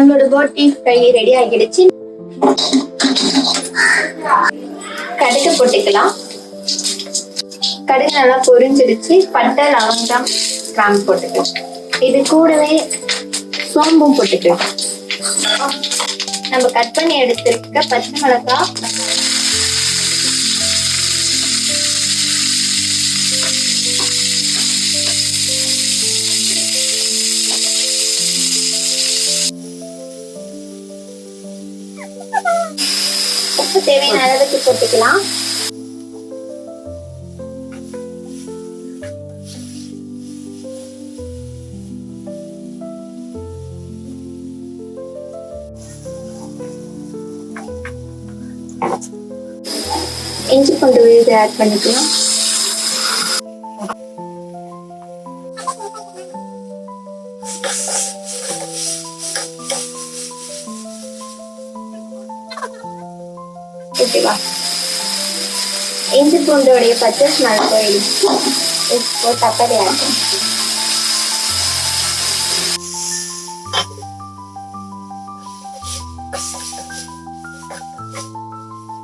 நம்மளோட போட்டி fry ready ஆகிடுச்சு. கடுகு போட்டுக்கலாம். கடுகு நல்லா பொரிஞ்சிடுச்சு. பட்டை, லவங்கம், கிராம்பு போட்டுக்கலாம். இது கூடவே சோம்பும் போட்டுக்கலாம். நம்ம கட் பண்ணி எடுத்திருக்க பச்சை மிளகாய், உப்பு தேவையான அளவுக்கு போட்டுக்கலாம். இஞ்சி பூண்டு விழுது ஆட் பண்ணிக்கலாம். ஓகேவா? இஞ்சி பூண்டோடைய பச்சை ஸ்மெல் போயிடுச்சு. இப்போ தக்காளி ஆட் பண்ணிக்கலாம்.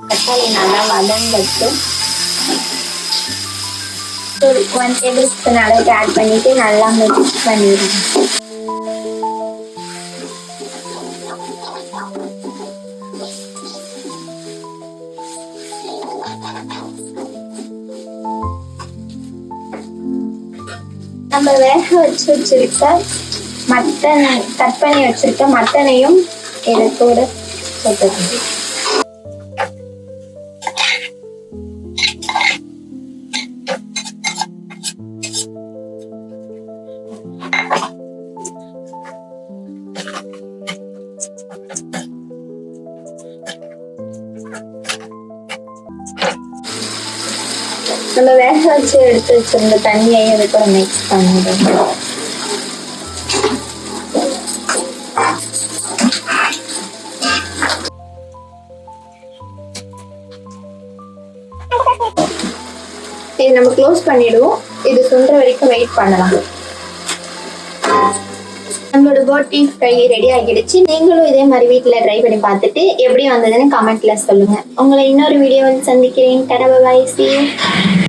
தக்காளி நல்லா வதங்கட்டு. 1 டேபிள் ஸ்பூன் அளவுக்கு ஆட் பண்ணிட்டு நல்லா மிக்ஸ் பண்ணிடுங்க. நம்ம வேக வச்சிருக்க மட்டன், கட் பண்ணி வச்சிருக்க மட்டனையும் இது கூட போட்டுக்கணும். நம்ம வேக வச்சு எடுத்து வச்சிருந்த தண்ணியையும் இது கூட மிக்ஸ் பண்ணிடுவோம். இது நம்ம க்ளோஸ் பண்ணிடுவோம். இது சுண்டுற வரைக்கும் வெயிட் பண்ணலாம். நம்மளோட போட்டி ஃப்ரை ரெடி ஆகிடுச்சு. நீங்களும் இதே மாதிரி வீட்டில் ட்ரை பண்ணி பார்த்துட்டு எப்படி வந்ததுன்னு கமெண்ட்ல சொல்லுங்க. உங்களை இன்னொரு வீடியோவில் சந்திக்கிறேன். டடா பை. See you.